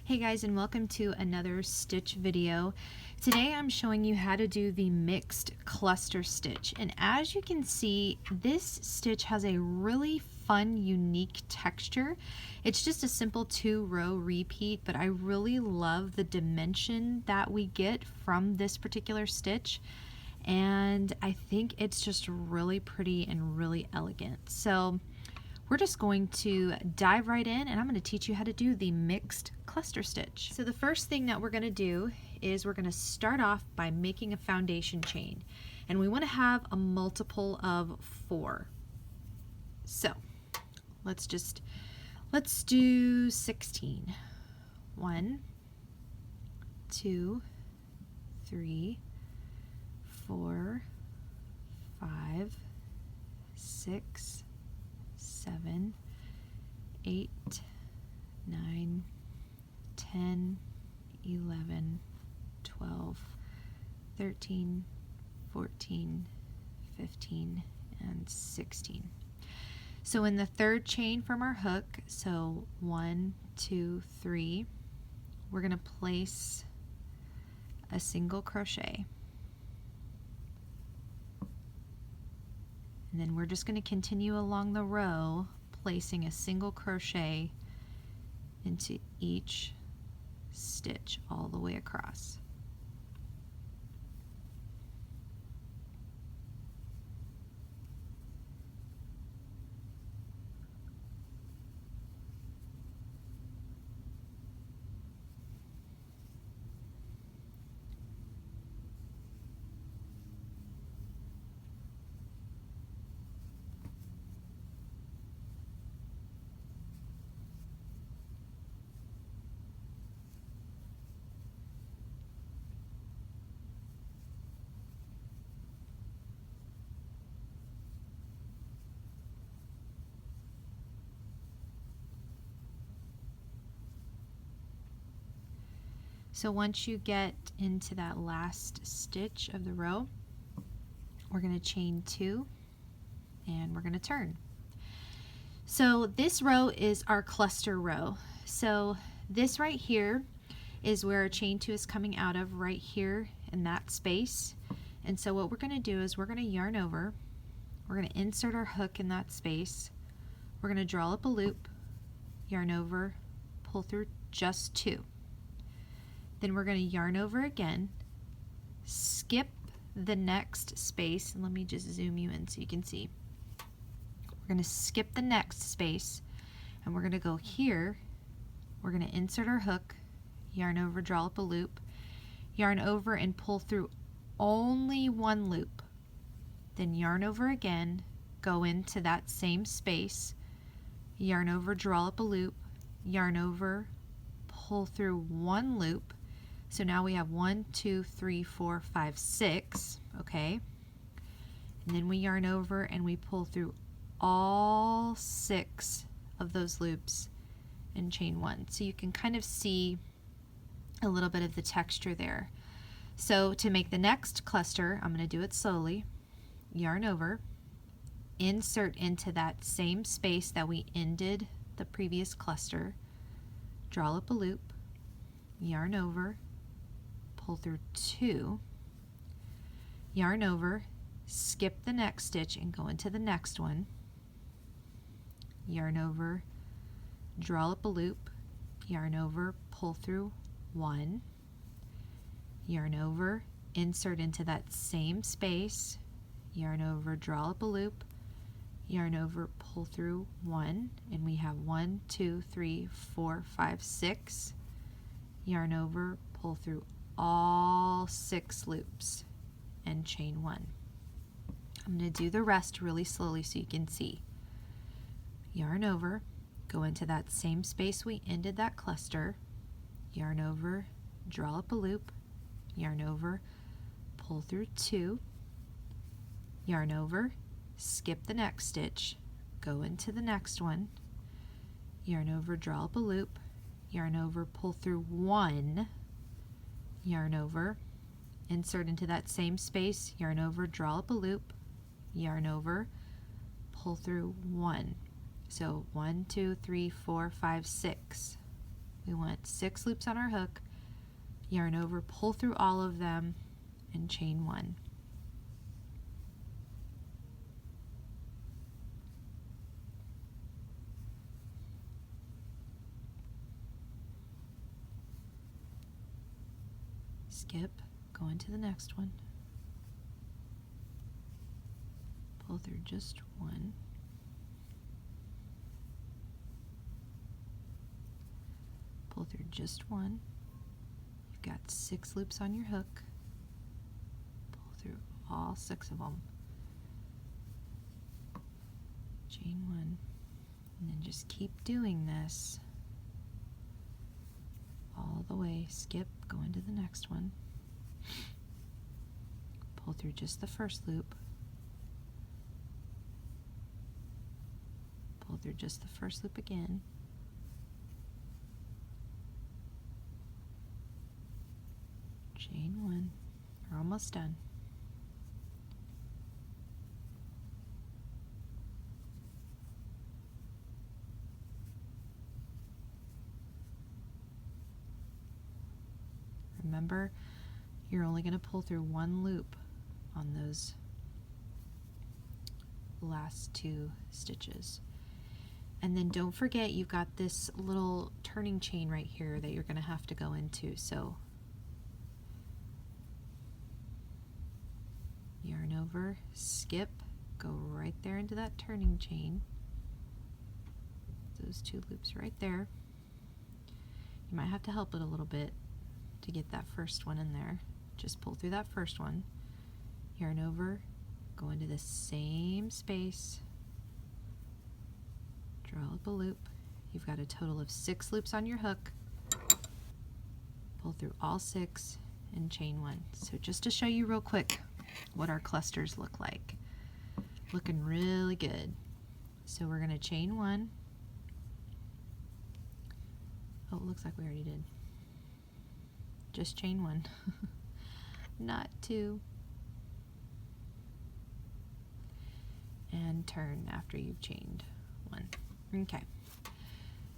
Hey guys, and welcome to another stitch video. Today I'm showing you how to do the mixed cluster stitch, and as you can see, this stitch has a really fun, unique texture. It's just a simple 2-row repeat, but I really love the dimension that we get from this particular stitch, and I think it's just really pretty and really elegant. So we're just going to dive right in, and I'm going to teach you how to do the mixed cluster stitch. So the first thing that we're going to do is we're going to start off by making a foundation chain, and we want to have a multiple of 4. So let's do 16. 1, 2, 3, 4, 5, 6, 7, 8, 9, 10, 11, 12, 13, 14, 15, and 16. So in the third chain from our hook, so 1, 2, 3, we're going to place a single crochet. And then we're just going to continue along the row, placing a single crochet into each stitch all the way across. So once you get into that last stitch of the row, we're going to chain 2 and we're going to turn. So this row is our cluster row. So this right here is where our chain 2 is coming out of, right here in that space. And so what we're going to do is we're going to yarn over, we're going to insert our hook in that space, we're going to draw up a loop, yarn over, pull through just 2. Then we're going to yarn over again, skip the next space, and let me just zoom you in so you can see. We're going to skip the next space, and we're going to go here, we're going to insert our hook, yarn over, draw up a loop, yarn over and pull through only 1 loop, then yarn over again, go into that same space, yarn over, draw up a loop, yarn over, pull through 1 loop. So now we have 1, 2, 3, 4, 5, 6, okay? And then we yarn over and we pull through all 6 of those loops and chain 1. So you can kind of see a little bit of the texture there. So to make the next cluster, I'm going to do it slowly. Yarn over, insert into that same space that we ended the previous cluster, draw up a loop, yarn over, pull through 2, yarn over, skip the next stitch and go into the next one, yarn over, draw up a loop, yarn over, pull through 1, yarn over, insert into that same space, yarn over, draw up a loop, yarn over, pull through 1, and we have 1, 2, 3, 4, 5, 6, yarn over, pull through all 6 loops and chain 1. I'm going to do the rest really slowly so you can see. Yarn over, go into that same space we ended that cluster, yarn over, draw up a loop, yarn over, pull through 2, yarn over, skip the next stitch, go into the next one, yarn over, draw up a loop, yarn over, pull through 1, yarn over, insert into that same space, yarn over, draw up a loop, yarn over, pull through 1. So 1, 2, 3, 4, 5, 6. We want 6 loops on our hook, yarn over, pull through all of them, and chain 1. Skip, go into the next one, pull through just 1, pull through just 1. You've got 6 loops on your hook, pull through all 6 of them, chain 1, and then just keep doing this all the way. Skip, go into the next one, pull through just the first loop, pull through just the first loop again, chain 1. We're almost done. Remember, you're only going to pull through 1 loop on those last 2 stitches. And then don't forget, you've got this little turning chain right here that you're going to have to go into. So yarn over, skip, go right there into that turning chain. Those 2 loops right there. You might have to help it a little bit to get that first one in there. Just pull through that first one, yarn over, go into the same space, draw up a loop. You've got a total of 6 loops on your hook, pull through all 6 and chain 1. So just to show you real quick what our clusters look like, looking really good. So we're going to chain 1. Oh, it looks like we already did. Just chain 1, not 2, and turn after you've chained 1. Okay,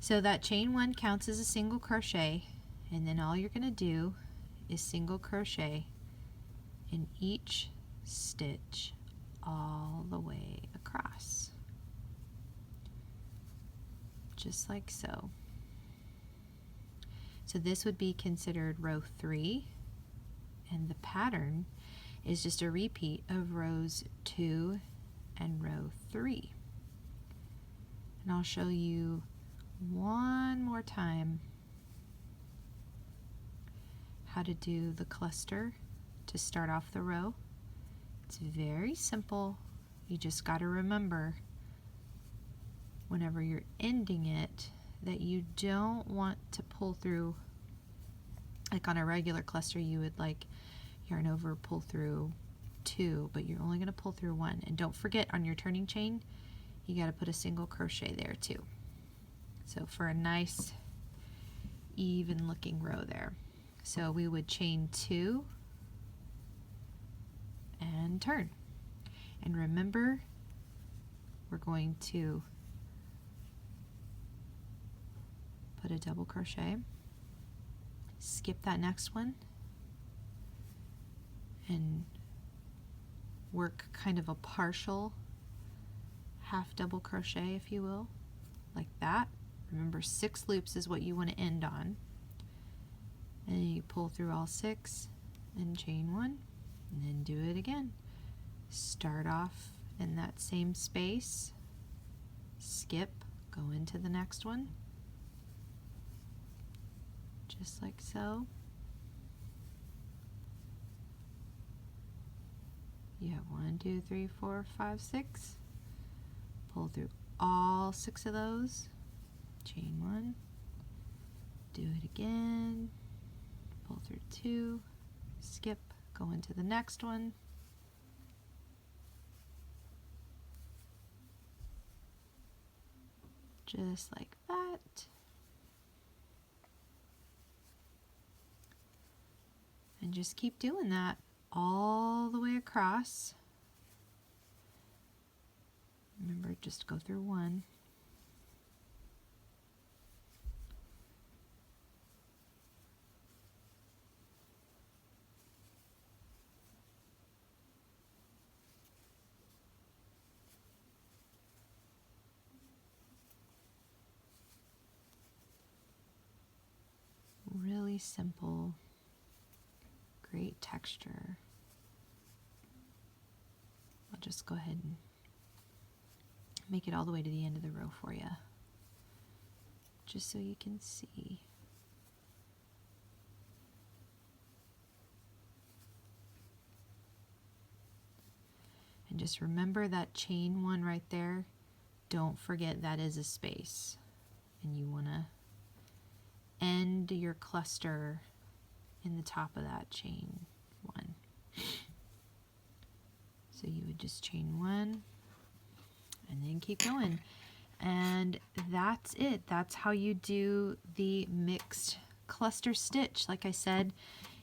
so that chain 1 counts as a single crochet, and then all you're going to do is single crochet in each stitch all the way across, just like so. So this would be considered row 3, and the pattern is just a repeat of rows 2 and row 3. And I'll show you one more time how to do the cluster to start off the row. It's very simple. You just got to remember whenever you're ending it that you don't want to pull through, like on a regular cluster you would like yarn over, pull through 2, but you're only going to pull through 1. And don't forget, on your turning chain you got to put a single crochet there too, so for a nice even looking row there. So we would chain 2 and turn, and remember, we're going to put a double crochet, skip that next one, and work kind of a partial half double crochet, if you will, like that. Remember, 6 loops is what you want to end on, and you pull through all 6 and chain 1, and then do it again. Start off in that same space, skip, go into the next one, just like so. You have 1, 2, 3, 4, 5, 6. Pull through all 6 of those, chain 1, do it again, pull through 2, skip, go into the next one, just like that. And just keep doing that all the way across. Remember, just go through 1. Really simple, great texture. I'll just go ahead and make it all the way to the end of the row for you, just so you can see. And just remember that chain one right there. Don't forget that is a space. And you want to end your cluster in the top of that chain one. So you would just chain one and then keep going. And that's it. That's how you do the mixed cluster stitch. Like I said,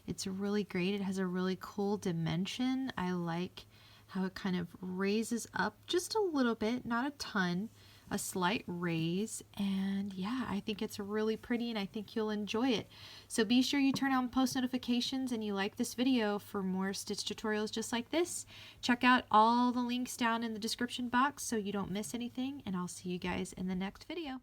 it's really great. It has a really cool dimension. I like how it kind of raises up just a little bit, not a ton, a slight raise. And yeah, I think it's really pretty and I think you'll enjoy it. So be sure you turn on post notifications and you like this video for more stitch tutorials just like this. Check out all the links down in the description box so you don't miss anything, and I'll see you guys in the next video.